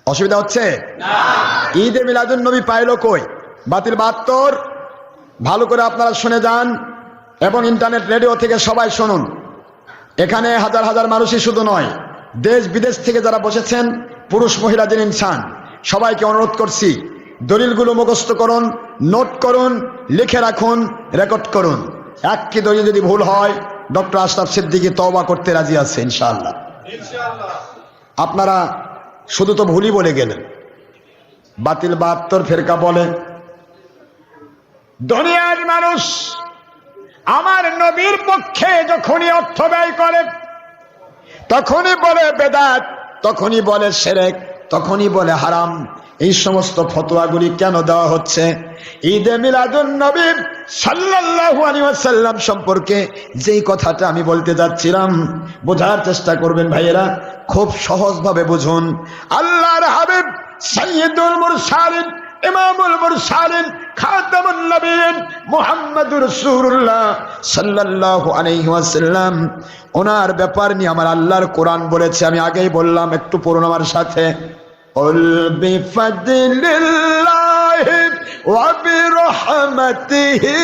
অসুবিধা হচ্ছে না। ঈদে মিলাদুন নবী পাইল কই? বাতিল 72। ভালো করে আপনারা শুনে যান এবং ইন্টারনেট রেডিও থেকে সবাই শুনুন। এখানে হাজার হাজার মানুষই শুধু নয়, দেশ বিদেশ থেকে যারা বসেছেন, পুরুষ মহিলা যিনি ইনসান, সবাইকে অনুরোধ করছি দলিলগুলো মুখস্থ করুন, নোট করুন, লিখে রাখুন, রেকর্ড করুন। একটি দলিল যদি ভুল হয় ডক্টর আশরাফ সিদ্দিকী তওবা করতে রাজি আছে ইনশাআল্লাহ। আপনারা শুধু তো ভুলই বলে গেলেন। বাতিল 72 ফেরকা বলে দুনিয়ার মানুষ আমার নবীর পক্ষে যখনই অর্থ ব্যয় করে তখনই বলে বেদাত, তখনই বলে শিরক, তখনই বলে হারাম। এই সমস্ত ফতোয়াগুলি কেন দেওয়া হচ্ছে? ঈদে মিলাদুন নবী সাল্লাল্লাহু আলাইহি ওয়াসাল্লাম সম্পর্কে যেই কথাটা আমি বলতে যাচ্ছিলাম বোঝার চেষ্টা করবেন ভাইয়েরা, খুব সহজভাবে বুঝুন। আল্লাহর হাবিব সাইয়্যিদুল মুরসালিন, ইমামুল মুরসালিন, খাতামুন নবিয়্যিন মুহাম্মদুর রাসূলুল্লাহ সাল্লাল্লাহু আলাইহি ওয়াসাল্লাম, ওনার ব্যাপার নিয়ে আমার আল্লাহর কোরআন বলেছে। আমি আগেই বললাম, একটু পড়ুন আমার সাথে। কুল বিফাদলিল্লাহি ওয়া বিরহমাতিহি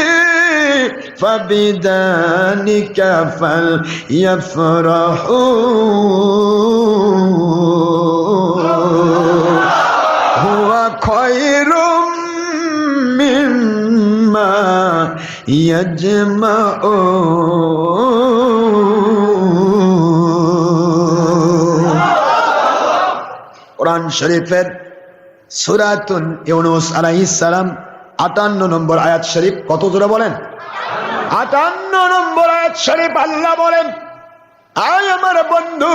ফাবিযালিকা ফালইফরাহু হুয়া খায়রুম মিম্মা ইয়াজমাউন। কোরআন শরীফের সূরাতুন ইউনূস আলাইহিস সালাম 58 নম্বর আয়াত শরীফ। কত জোরে বলেন? 58 নম্বর আয়াত শরীফ আল্লাহ বলেন, আয় আমার বন্ধু,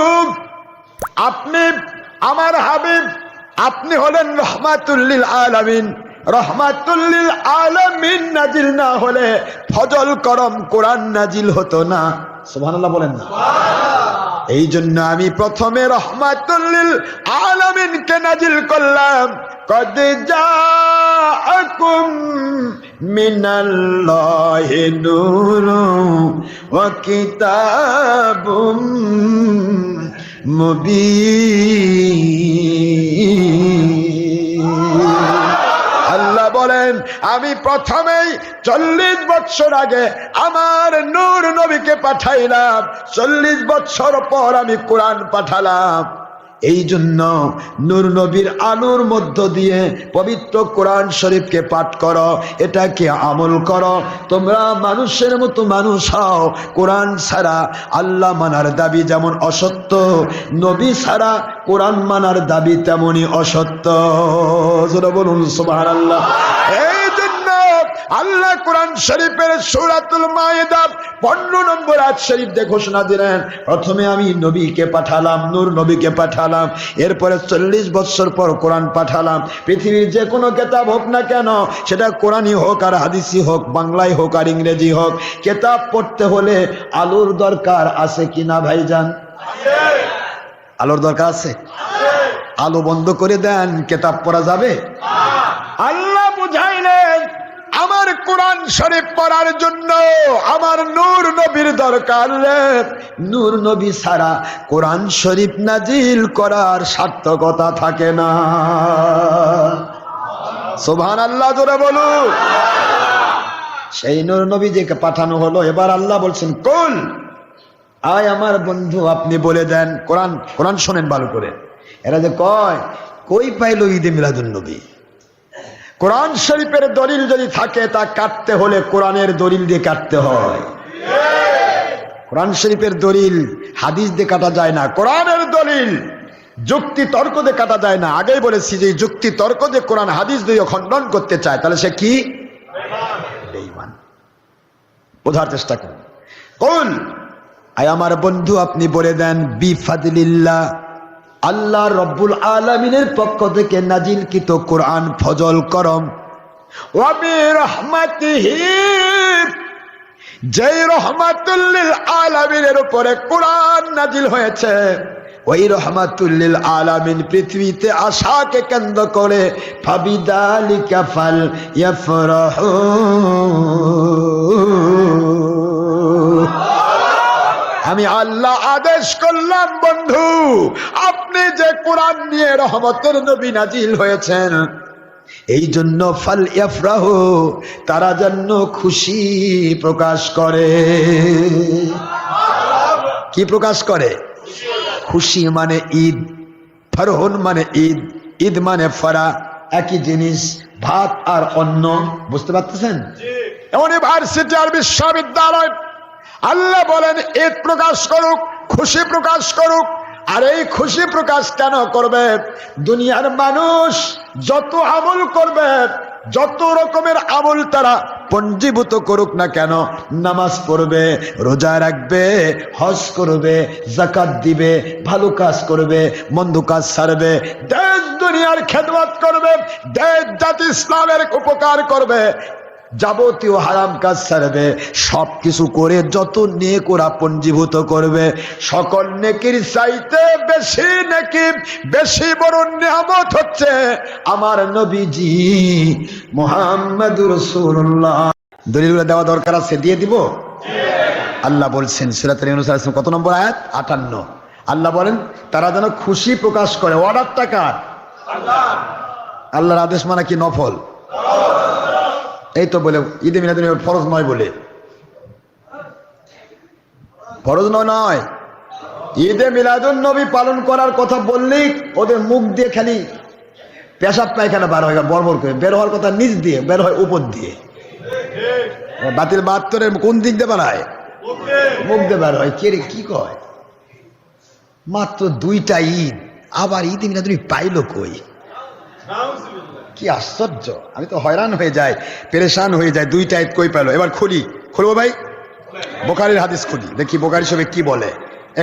আপনি আমার হাবিব, আপনি হলেন রহমাতুল লিল আলামিন। রহমাতুল লিল আলামিন নাজিল না হলে ফজল করম কোরআন নাজিল হতো না। সুবহানাল্লাহ বলেন না? এই জন্য আমি প্রথমে রহমাতুল লিল আলামিনকে নাজিল করলাম। কদ জাআকুম মিনাল্লাহি নূরুন ওয়া কিতাবুম মুবিন। আল্লাহ বলেন, আমি প্রথমেই 40 বছর আগে আমার নূর নবীকে পাঠাইলাম, 40 বছর পর আমি কোরআন পাঠালাম। এই জন্য নূর নবীর আলোর মধ্য দিয়ে পবিত্র কোরআন শরীফকে পাঠ করো, এটাকে আমল করো। তোমরা মানুষের মতো মানুষ হও। কোরআন ছাড়া আল্লাহ মানার দাবি যেমন অসত্য, নবী ছাড়া কোরআন মানার দাবি তেমনই অসত্য। জোরে বলুন সুবহানাল্লাহ। এই জন্য আল্লাহ কোরআন শরীফের সূরাতুল মাইদা 15 নম্বর আয়াত শরীফ দিয়ে ঘোষণা দিলেন, প্রথমে আমি নবীকে পাঠালাম, নূর নবীকে পাঠালাম, এরপরে 40 বছর পর কোরআন পাঠালাম। পৃথিবীর যে কোনো কিতাব হোক না কেন, সেটা কোরআনই হোক আর হাদিসই হোক, বাংলায় হোক আর ইংরেজি হোক, কিতাব পড়তে হলে আলোর দরকার আছে কিনা ভাইজান? আলোর দরকার আছে? আলো বন্ধ করে দেন, কিতাব পড়া যাবে? আল্লাহ বুঝাইলেন, আমার কোরআন শরীফ পড়ার জন্য আমার নূর নবীর দরকার। নূর নবী ছাড়া কোরআন শরীফ নাজিল করার সার্থকতা থাকে না। সুবহানাল্লাহ জোরে বলুন। সেই নূর নবী যে পাঠানো হলো, এবার আল্লাহ বলছেন, কুল, আয় আমার বন্ধু, আপনি বলে দেন। কোরআন শোনেন ভালো করে। এরা যে কই পাইল ঈদে মিলাদুন নবী? কোরআন শরীফের দলিল যদি থাকে তা কাটতে হলে কোরআনের দলিল দিয়ে কাটতে হয়। কোরআন শরীফের দলিল হাদিস দিয়ে কাটা যায় না। কোরআনের দলিল যুক্তি তর্ক দিয়ে কাটা যায় না। আগেই বলেছি যে যুক্তি তর্ক দিয়ে কোরআন হাদিস দিয়ে খণ্ডন করতে চায়, তাহলে সে কি? বেঈমান। বোঝার চেষ্টা করুন। কুল, আয় আমার বন্ধু, আপনি বলে দেন, বিফাদলিল্লাহ, আল্লাহ রব্বুল আলামিনের পক্ষ থেকে নাজিলকৃত কোরআন ফজল করম, ওয়া বিরহমাতিহি, যেই রহমাতুল লিল আলামিনের উপরে কোরআন নাজিল হয়েছে, ওই রহমাতুল লিল আলামিন পৃথিবীতে আসাকে কেন্দ্র করে ফাবিযালিকা ফালইফরাহু। আমি আল্লাহ আদেশ করলাম বন্ধু, আপনি যে কোরআন নিয়ে রহমতের নবী নাজিল হয়েছেন, এই জন্য ফাল ইয়াফরাহু, তারা যেন খুশি প্রকাশ করে। কি প্রকাশ করে? খুশি মানে ঈদ, ফরহুন মানে ঈদ, ঈদ মানে ফরা, একই জিনিস, ভাত আর অন্ন। বুঝতে পারতেছেন? ইউনিভার্সিটি আর বিশ্ববিদ্যালয় আল্লাহ বলেন ঈদ প্রকাশ করুক, খুশি প্রকাশ করুক। আর এই খুশি প্রকাশ কেন করবে? দুনিয়ার মানুষ যত আমল করবে, যত রকমের আমল তারা পঞ্জীভূত করুক না কেন, নামাজ পড়বে, রোজা রাখবে, হজ করবে, যাকাত দিবে, ভালো কাজ করবে, মন্দ কাজ ছাড়বে, দেশ দুনিয়ার খেদমত করবে, দেশ জাতি ইসলামের উপকার করবে, যাবতীয় হারাম কাজ ছাড়বে, সবকিছু করে যত নেক ওরা পঞ্জীভূত করবে, সকল নেকির চাইতে বেশি নেকি, বেশি বড় নিয়ামত হচ্ছে আমার নবীজি মুহাম্মদুর রাসূলুল্লাহ। দলিলগুলো দেওয়া দরকার আছে, দিয়ে দিব। আল্লাহ বলছেন সূরা ইউনূস কত নম্বর আয়াত? 58। আল্লাহ বলেন তারা যেন খুশি প্রকাশ করে। অর্ডারটা কার? আল্লাহর আদেশ মানে কি নফল? এই তো বলে ঈদে মিলাদুন নবী ফরজ নয়, বলে ফরজ নয়। ঈদে মিলাদুন নবী পালন করার কথা বললেই ওদের মুখ দিয়ে খালি পেশাব পায়খানা বার হয়, বরবর করে বের হওয়ার কথা নিচ দিয়ে বের হয়, উপর দিয়ে। বাতিল 72-এর কোন দিক দিয়ে বাড়ায়? মুখ দিয়ে বার হয়। কে রে কি কয়? মাত্র 2টা ঈদ, আবার ঈদে মিলাদুন নবী পাইলো কই? কি আশ্চর্য! আমি তো হয়রান হয়ে যাই, পেরেশান হয়ে যায়। 2টা ঈদ কই পেল? এবার খুলবো ভাই, বুখারীর হাদিস খুলি, দেখি বুখারী শরীফে কি বলে।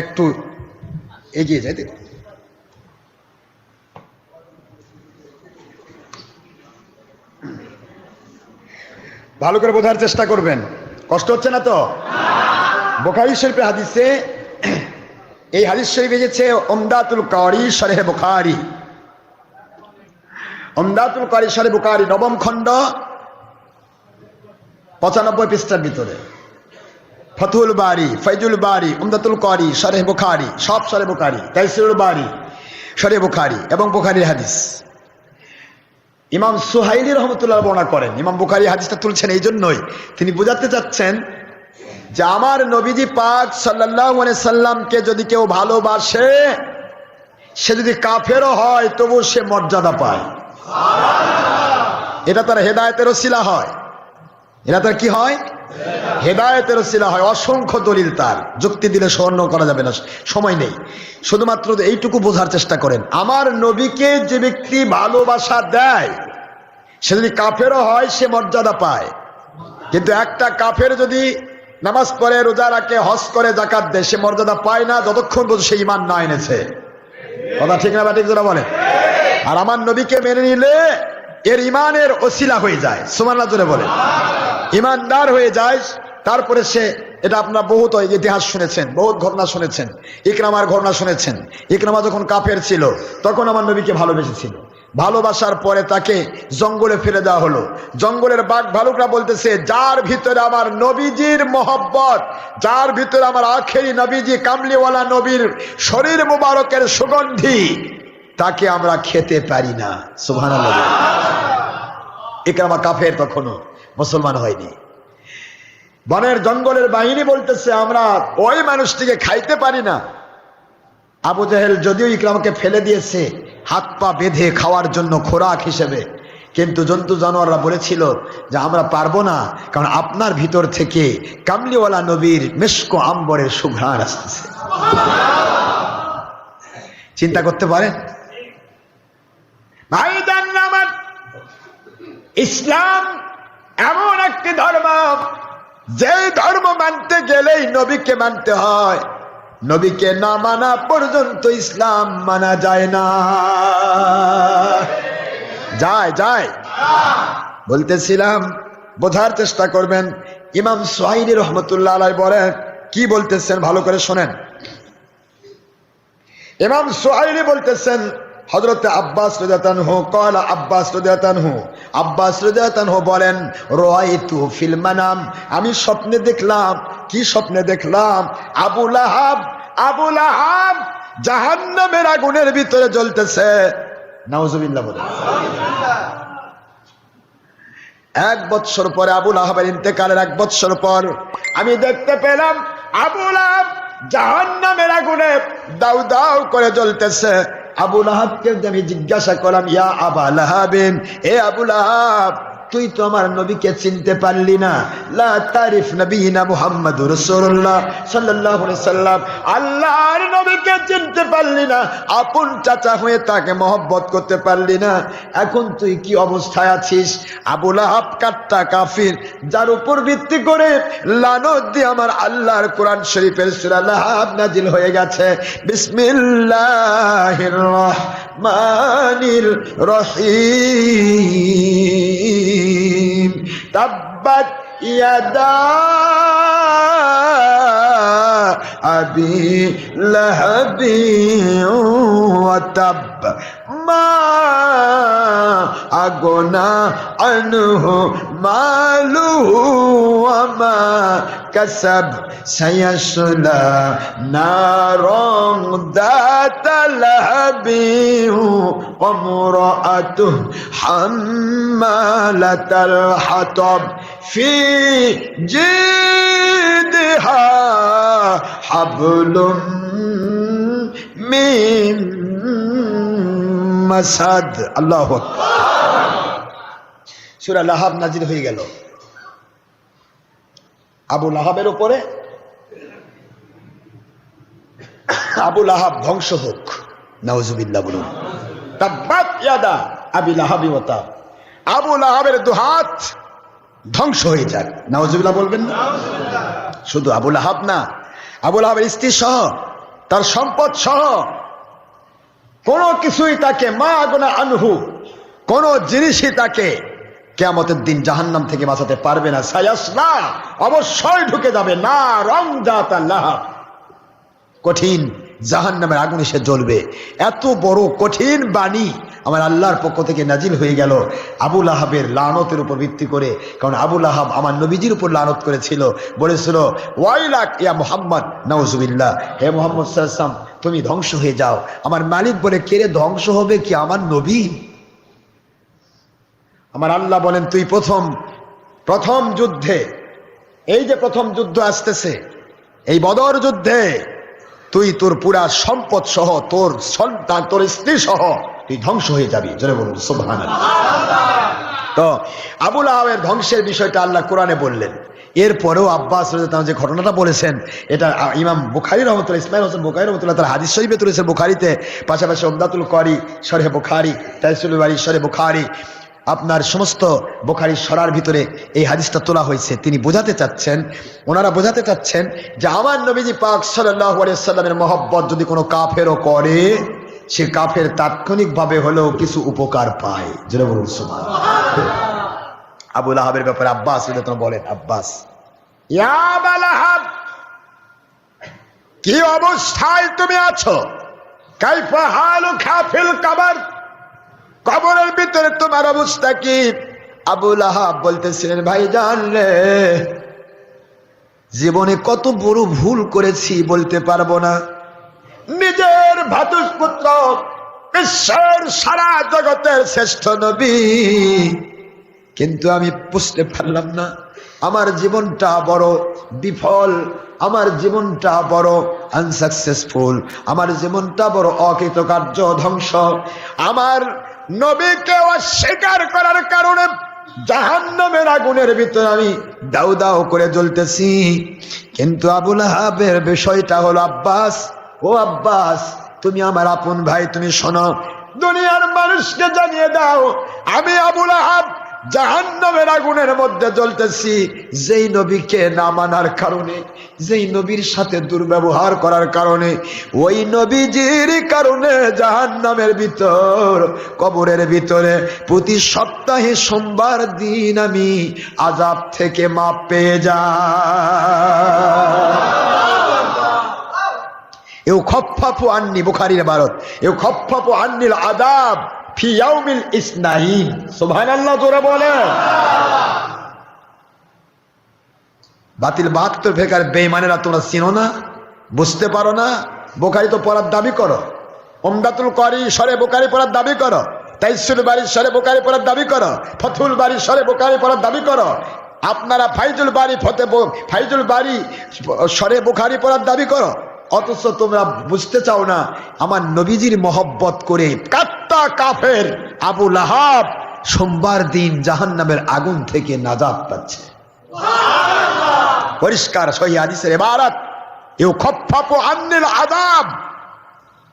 একটু এগিয়ে যাই, দেখো ভালো করে বোঝার চেষ্টা করবেন, কষ্ট হচ্ছে না তো? বুখারী শরীফের হাদিসে, এই হাদিস শরীফ এসেছে উমদাতুল কারি শরহে বুখারী, উমদাতুল কারি শরহে বুখারী 9ম খণ্ড 95 পৃষ্ঠার ভিতরে। ফতুল বারি, ফয়জুল বারি, উমদাতুল কারি শরহে বুখারী, সব শরহে বুখারী, তাইসিরুল বারি শরহে বুখারী এবং বুখারীর হাদিস। ইমাম সুহাইলি রহমতুল্লাহ বর্ণনা করেন। ইমাম বুখারী হাদিসটা তুলছেন এই জন্যই, তিনি বোঝাতে চাচ্ছেন যে আমার নবীজি পাক সাল্লাল্লাহু আলাইহি সাল্লামকে যদি কেউ ভালোবাসে, সে যদি কাফেরও হয় তবু সে মর্যাদা পায়। এটা তার হেদায়েতের ওসিলা হয়। এটা তার কি হয়? হেদায়েতের ওসিলা হয়। অসংখ্য দলিল, তার যুক্তি দিলে স্বর্ণ করা যাবে না, সময় নেই। শুধুমাত্র এইটুকু বোঝার চেষ্টা করেন, আমার নবীকে যে ব্যক্তি ভালোবাসা দেয়, সে যদি কাফেরও হয় সে মর্যাদা পায়। কিন্তু একটা কাফের যদি নামাজ পড়ে, রোজা রাখে, হজ করে, যাকাত দেয়, সে মর্যাদা পায় না যতক্ষণ পর্যন্ত সে ঈমান না এনেছে। কথা ঠিক না ঠিক যারা বলে? আর আমার নবীকে মেনে নিলে এর ঈমানের ওসিলা হয়ে যায়। সুবহানাল্লাহ জোরে বলে। ঈমানদার হয়ে যায়। তারপরে সে, এটা আপনারা বহুত ইতিহাস শুনেছেন, বহুত ঘটনা শুনেছেন, ইকরামার ঘটনা শুনেছেন। ইকরামা যখন কাফের ছিল তখন আমার নবীকে ভালোবেসেছিল। ভালোবাসার পরে তাকে জঙ্গলে ফেলে দেওয়া হলো। জঙ্গলের বাঘ ভালুকরা বলতেছে, যার ভিতরে আমার নবীজির মহব্বত, যার ভিতরে আমার আখেরি নবীজি কামলিওয়ালা নবীর শরীর মুবারকের সুগন্ধি, তাকে আমরা খেতে পারি না। সুবহানাল্লাহ। ইকরামা কাফের, তখনও মুসলমান হয়নি। বনের জঙ্গলের বাহিনী বলতেছে, আমরা ওই মানুষটিকে খাইতে পারি না। আবু জেহেল যদিও ইকরামাকে ফেলে দিয়েছে হাত পা বেঁধে খাওয়ার জন্য খোরাক হিসেবে, কিন্তু জন্তু জানোয়াররা বলেছিল যে আমরা পারবো না, কারণ আপনার ভিতর থেকে কামলিওয়ালা নবীর মিশক আম্বরের সুঘ্রাণ আসতেছে। চিন্তা করতে পারেন? ভাইজান আমার, ইসলাম এমন একটি ধর্ম, যে ধর্ম মানতে গেলেই নবীকে মানতে হয়। নবীকে না মানা পর্যন্ত ইসলাম মানা যায় না। যায় বলতেছিলাম, বোঝার চেষ্টা করবেন। ইমাম সুহাইলি রহমতুল্লাহ আলাইহি বলেন, কি বলতেছেন ভালো করে শোনেন। ইমাম সুহাইলি বলতেছেন, হযরত আব্বাস রাদিয়াল্লাহু আনহু ক্বালা, আব্বাস রাদিয়াল্লাহু আনহু বলেন, রাআইতু ফিল মানাম, আমি স্বপ্নে দেখলাম কি স্বপ্নে দেখলাম, আবু লাহাব জাহান্নামের আগুনের ভিতরে জ্বলতেছে। নাউজুবিল্লাহ বলে। 1 বৎসর পরে, আবু লাহাবের ইন্তেকালের 1 বৎসর পর আমি দেখতে পেলাম আবু লাহাব জাহান্নামের আগুনে দাউ দাউ করে জ্বলতেছে। আবু লাহাবকে আমি জিজ্ঞাসা করলাম, ইয়া আবা লাহাবিন, এ আবু লাহাব, তুই তো আমার নবীকে চিনতে পারলি না। লা তারিফ নবীনা মুহাম্মাদুর রাসূলুল্লাহ সাল্লাল্লাহু আলাইহি সাল্লাম, আল্লাহর নবীকে চিনতে পারলি না, আপন চাচা হয়ে তাকে মহব্বত করতে পারলি না। এখন তুই কি অবস্থায় আছিস? আবু লাহাব কাট্টা কাফির, যার উপর ভিত্তি করে লানত দিয়ে আমার আল্লাহর কোরআন শরীফের সূরা লাহাব নাজিল হয়ে গেছে। বিসমিল্লাহির রহমানির রহিম। তাব্বাত ইয়াদা আবি লাহাবি ওয়া তাব, মা আগনা আনহু মালুহু ওয়া মা কাসাব, সায়াসলা নারন দাতা লাহাবি ওয়া মুরাআতুহু হাম্মালাতাল হাতাব, ফি জিদহা হাবলুম মিন মাসাদ। আল্লাহু আকবার। সূরা লাহাব নাজিল হয়ে গেল। আবু লাহাবের উপরে, আবু লাহাব ধ্বংস হোক। নাউজুবিল্লাহ বলুন। তাব্বাত ইয়াদা আবি লাহাবি ওয়া তাব, আবু লাহাবের দুহাত ধ্বংস হয়ে যাক। নাউজুবিল্লাহ বলবেন না? শুধু আবু লাহাব না, আবু লাহাবের স্ত্রী সহ, তার সম্পদ সহ, কোনো কিছুই তাকে, মা আগনা আনহু, কোন জিনিসই তাকে কিয়ামতের দিন জাহান্নাম থেকে বাঁচাতে পারবে না। সায়াসলা, অবশ্যই ঢুকে যাবে না রং জাতা লাহাব, কঠিন জাহান্নামের আগুনে সে জ্বলবে। এত বড় কঠিন বাণী আমার আল্লাহর পক্ষ থেকে নাজিল হয়ে গেল আবু লাহাবের লানতের উপর ভিত্তি করে। কারণ আবু লাহাব আমার নবীজির উপর লানত করেছিল, বলেছিল ওয়াইলাক ইয়া মুহাম্মদ, নাউজুবিল্লাহ, হে মুহাম্মদ সাল্লাল্লাহু আলাইহি ওয়াসাল্লাম, তুমি ধ্বংস হয়ে যাও। আমার মালিক বলে, কে রে ধ্বংস হবে? কি আমার নবী? আমার আল্লাহ বলেন, তুই প্রথম যুদ্ধে, এই যে প্রথম যুদ্ধ আসতেছে, এই বদর যুদ্ধে তুই তোর পুরা সম্পদ সহ, তোর সন্তান, তোর স্ত্রী সহ তুই ধ্বংস হয়ে যাবি। জোরে বলুন সুবহানাল্লাহ। তো আবু লাহাবের ধ্বংসের বিষয়টা আল্লাহ কোরআনে বললেন। এরপরেও আব্বাস রাদিয়াল্লাহু আনহু যে ঘটনাটা বলেছেন, এটা ইমাম বুখারী রাহমাতুল্লাহ, ইসমাইল হোসেন বুখারী রাহমাতুল্লাহ তার হাদিস শরীফে তুলেছেন, বুখারীতে, পাশাপাশি উমদাতুল কারি, শরহে বুখারী, তাইসিরুল বারী, শরহে বুখারী, আপনার সমস্ত বুখারীর সরার ভিতরে এই হাদিসটা তোলা হয়েছে। তিনি ওনারা বোঝাতে চাচ্ছেন যে আমার নবীজি পাক সাল্লাল্লাহু আলাইহি ওয়াসাল্লামের মহব্বত যদি কোনো কাফেরও করে, সে কাফের তাৎক্ষণিকভাবে হলেও কিছু উপকার পায়। যেটা বলুন সুবহানাল্লাহ। আবু লাহাবের ব্যাপারে আব্বাস রাদিয়াল্লাহু বলেন, আব্বাস, ইয়া আবা লাহাব, কি অবস্থায় তুমি আছো? কাইফা হালু খাফিল কবর, কবরের ভিতরে তোমার অবস্থা কি? আবু লাহাব বলতেছিলেন, ভাইজান রে, জীবনে কত বড় ভুল করেছি বলতে পারবো না। নিজের ভ্রাতুষ্পুত্র, বিশ্বের সারা জগতের শ্রেষ্ঠ নবী, কিন্তু আমি বুঝতে পারলাম না আমার জীবনটা বড় বিফল, আমার জীবনটা বড় আনসাকসেসফুল, আমার জীবনটা বড় অকৃতকার্য, ধ্বংস। আমার নবীকে অস্বীকার করার কারণে জাহান্নামের আগুনের ভিতরে আমি দাউ দাউ করে জ্বলতেছি। কিন্তু আবু লাহাবের বিষয়টা হলো, আব্বাস, ও আব্বাস, তুমি আমার আপন ভাই, তুমি শোনো, দুনিয়ার মানুষকে জানিয়ে দাও, আমি আবু লাহাব জাহান্নামের আগুনের মধ্যে জ্বলতেছি যেই নবীকে না মানার কারণে, যেই নবীর সাথে দুর্ব্যবহার করার কারণে, ওই নবীজির কারণে জাহান্নামের ভিতর, কবরের ভিতরে প্রতি সপ্তাহে সোমবার দিন আমি আযাব থেকে মাপ পেয়ে যাই। ইউখাফফাফু আন্নি, বুখারীর ইবারত, ইউখাফফাফু আন্নিল আযাব ফি ইয়াউমিল ইসনাইন। সুবহানাল্লাহ, জোরে বলেন। বাতিল 72 ফেকার বেঈমানেরা তোমরা চিনো না, বুঝতে পারো না? বুখারী তো পড়ার দাবি করো, উমদাতুল কারি শরে বুখারী পড়ার দাবি করো, তাইসুল বারী শরে বুখারী পড়ার দাবি করো, ফতুল বারী শরে বুখারী পড়ার দাবি করো। আপনারা ফাইজুল বারী শরে বুখারী পড়ার দাবি করো, অথচ তোমরা বুঝতে চাও না আমার নবীজির মহব্বত করে কাট্টা কাফের আবু লাহাব সোমবার দিন জাহান্নামের আগুন থেকে নাজাত পাচ্ছে। পরিষ্কার সহিহ হাদিসের ইবারত, ইউখাফফাফু আন্নিল আযাব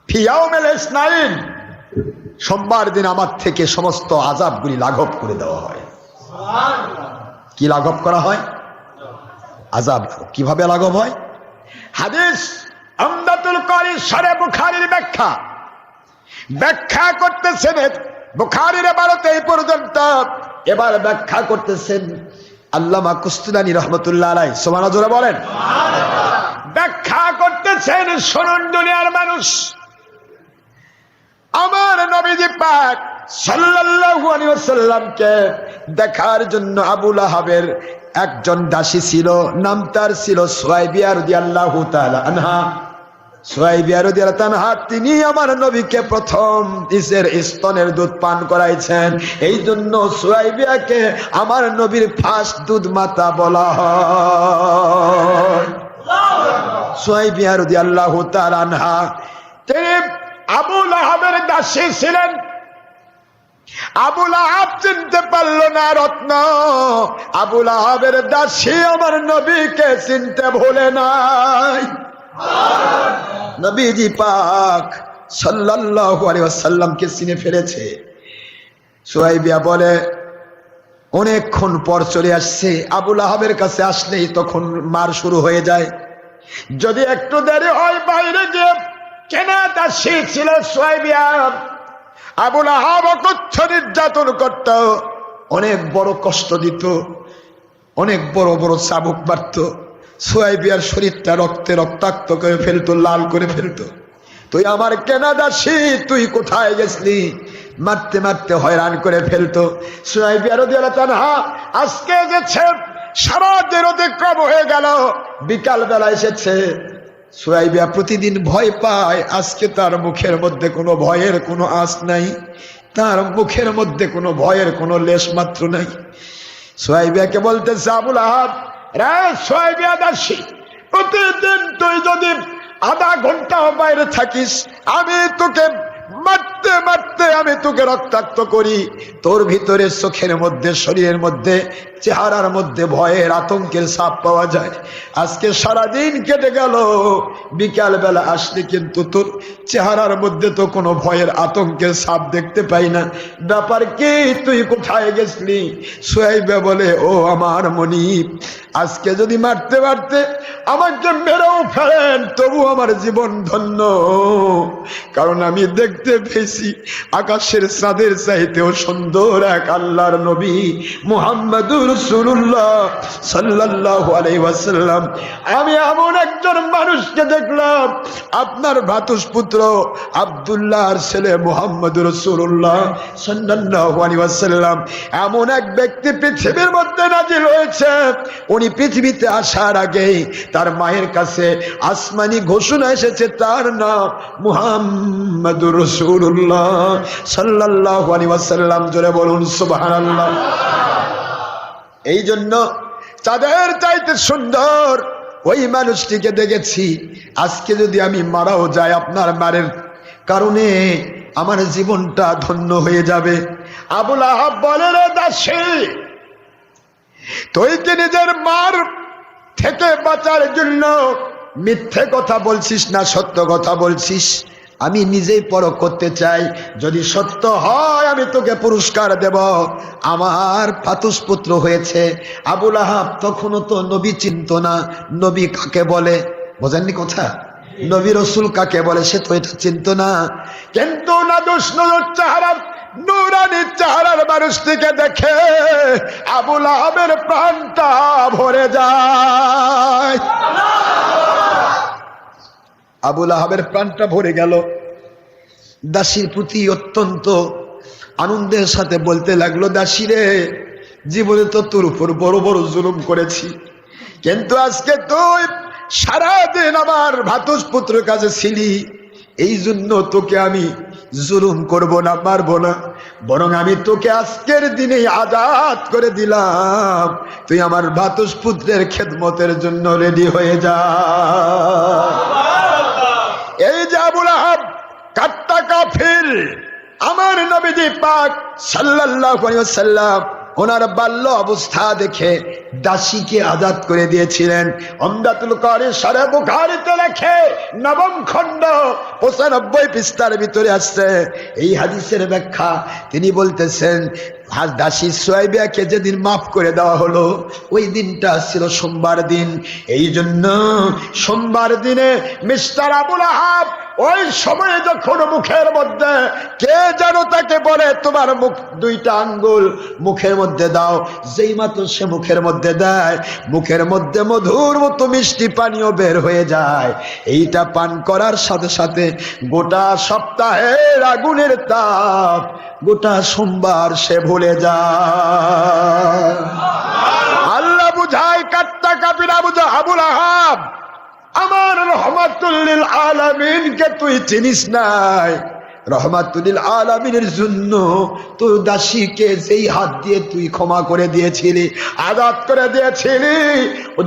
ফি ইয়াউমিল ইসনাইন, সোমবার দিন আমার থেকে সমস্ত আযাবগুলি লাঘব করে দেওয়া হয়। কি লাঘব করা হয়? আযাব। কিভাবে লাঘব হয়? হাদিস উমদাতুল কারি শরে বুখারীর ব্যাখ্যা করতেছেন বুখারীর ইবারতে এই পর্যন্ত। এবার ব্যাখ্যা করতেছেন আল্লামা কুস্তুলানী রহমতুল্লাহ আলাইহি, সুবহানাল্লাহ জোরে বলেন। ব্যাখ্যা করতেছেন, শুনুন দুনিয়ার মানুষ, আমার নবীজি পাক সাল্লাল্লাহু আলাইহি ওয়াসাল্লামকে দেখার জন্য আবু লাহাবের একজন দাসী ছিল, নাম তার ছিল সুয়াইবিয়া রাদিয়াল্লাহু তাআলা আনহা। সুয়াইবিয়া রাদিয়াল্লাহু তাআলা আনহা তিনি আমার নবীকে প্রথম নিজের স্তনের দুধ পান করাইছেন, এই জন্য সুয়াইবিয়াকে আমার নবীর ফার্স্ট দুধ মাতা বলা হয়। সুয়াইবিয়া রাদিয়াল্লাহু তাআলা আনহা তিনি আবু লাহাবের দাসী ছিলেন। আবু লাহাব চিনতে পারল না রত্ন, আবু লাহাবের দাসী আমার নবীকে চিনতে ভুলে নাই। নবীজি পাক সাল্লাল্লাহু আলাইহি ওয়াসাল্লামকে চিনে ফেলেছে। সুয়াইবিয়া বলে অনেকক্ষণ পর চলে আসছে, আবু লাহাবের কাছে আসলেই তখন মার শুরু হয়ে যায়। যদি একটু দেরি হয় বাইরে গিয়ে কেনা দাসী ছিল সুয়াইবিয়া, আবু লাহাব অকথ্য নির্যাতন করত, অনেক বড় কষ্ট দিত, অনেক বড় বড় চাবুক মারত, সুয়াইবিয়ার শরীরটা রক্তে রক্তাক্ত করে ফেলতো, লাল করে ফেলতো। তুই আমার কেনা দাসী, তুই কোথায় গেছলি? মারতে মারতে হয়রান করে ফেলতো। সুয়াইবিয়া রাদিয়াল্লাহু তাআলা আজকে গেছে, সারা দিন অতিক্রম হয়ে গেল, বিকাল বেলা এসেছে। সুয়াইবিয়া প্রতিদিন ভয় পায়, আজকে তার মুখের মধ্যে কোনো ভয়ের কোনো আঁচ নাই, তার মুখের মধ্যে কোনো ভয়ের কোনো লেশ মাত্র নাই। সুয়াইবিয়াকে বলতেছে আবু লাহাব, রে সুয়াইবিয়া দাসী, প্রতিদিন তুই যদি আধা ঘন্টাও বাইরে থাকিস, আমি তোকে মারতে মারতে আমি তোকে রক্তাক্ত করি, তোর ভিতরে চোখের মধ্যে শরীরের মধ্যে চেহারার মধ্যে ভয়ের আতঙ্কের ছাপ পাওয়া যায়। আজকে সারাদিন কেটে গেল, বিকাল বেলা আসলে কিন্তু তোর চেহারার মধ্যে তো কোনো ভয়ের আতঙ্কের ছাপ দেখতে পাই না, ব্যাপার কি? তুই কোথায় গেছলি? সুয়াইবা বলে, ও আমার মনিব, আজকে যদি মারতে মারতে আমাকে মেরেও ফেলেন তবু আমার জীবন ধন্য, কারণ আমি দেখতে পেয়েছি আকাশের চাঁদের চাইতেও সুন্দর এক আল্লাহর নবী মুহাম্মদুর রাসূলুল্লাহ সাল্লাল্লাহু আলাইহি ওয়াসাল্লাম। আমি এমন একজন মানুষকে দেখলাম, আপনার ভ্রাতুষ্পুত্র আব্দুল্লাহর ছেলে মুহাম্মদুর রাসূলুল্লাহ সাল্লাল্লাহু আলাইহি ওয়াসাল্লাম, এমন এক ব্যক্তি পৃথিবীর মধ্যে নাজিল হয়েছে, উনি পৃথিবীতে আসার আগে তার মায়ের কাছে আসমানি ঘোষণা এসেছে, তার নাম মুহাম্মদুর রাসূলুল্লাহ সাল্লাল্লাহু আলাইহি ওয়াসাল্লাম। জোরে বলুন সুবহানাল্লাহ। এই জন্য চাঁদের চাইতে সুন্দর ওই মানুষটিকে দেখেছি। আজকে যদি আমি মারাও যাই আপনার মারের কারণে আমার জীবনটা ধন্য হয়ে যাবে। আবু লাহাব বলে, রে দাসী, তুই কি নিজের মার থেকে বাঁচার জন্য মিথ্যে কথা বলছিস না সত্য কথা বলছিস? আমি নিজেই পরখ করতে চাই, যদি সত্য হয় আমি তোকে পুরস্কার দেব। আমার ভ্রাতুষ্পুত্র হয়েছে। আবু লাহাব তখনও তো নবী চিনত না, নবী কাকে বলে বোঝেননি কথা, নবী রসুল কাকে বলে সে তো এটা চিনত না। কিন্তু নাদুস নজর চেহারার নূরানি চেহারার মানুষটিকে দেখে আবু লাহাবের প্রাণটা ভরে যায়। আবু লাহাবের প্রাণটা ভরে গেল। দাসীর প্রতি অত্যন্ত আনন্দের সাথে বলতে লাগলো, দাসী রে, জীবনে তো তোর উপর বড় বড় জুলুম করেছি, কিন্তু আজকে তুই সারাদিন আমার ভ্রাতুষ্পুত্রের কাছে ছিলি, এই জন্য তোকে আমি জুলুম করব না, মারবো না, বরং আমি তোকে আজকের দিনে আজাদ করে দিলাম। তুই আমার ভ্রাতুষ্পুত্রের খেদমতের জন্য রেডি হয়ে যা। এই যে আবুল আহাব কাট্টা কাফির, আমার নবীজি পাক সাল্লাল্লাহু আলাইহি ওয়াসাল্লাম ওনার বাল্য অবস্থা দেখে দাসীকে আজাদ করে দিয়েছিলেন। উমদাতুল কারি শরহ বুখারীতে লেখে 9ম খণ্ড 95 পৃষ্ঠার ভিতরে আসছে এই হাদিসের ব্যাখ্যা। তিনি বলতেছেন, দাসী সুয়াইবাকে যেদিন মাফ করে দেওয়া হলো ওই দিনটা ছিল সোমবার দিন। এই জন্য সোমবার দিনে মিস্টার আবুল আহাব ওই সময়ে যখন মুখের মধ্যে কে যেন তাকে বলে তোমার মুখ 2টা আঙ্গুল মুখের মধ্যে দাও, যেই মাত্র সে মুখের মধ্যে দেয়, মুখের মধ্যে মধুর মতো মিষ্টি পানীয় বের হয়ে যায়। এইটা পান করার সাথে সাথে গোটা সপ্তাহের আগুনের তাপ গোটা সোমবার সে ভুলে যায়। আল্লাহ বুঝায় কাট্টা কাফির আবুল আহাব, আমার রহমাতুল লিল আলামিনকে তুই চিনিস নাই। রহমাতুল লিল আলামিনের জন্য তুই দাসীকে যেই হাত দিয়ে তুই ক্ষমা করে দিয়েছিলি, আজাদ করে দিয়েছিলি,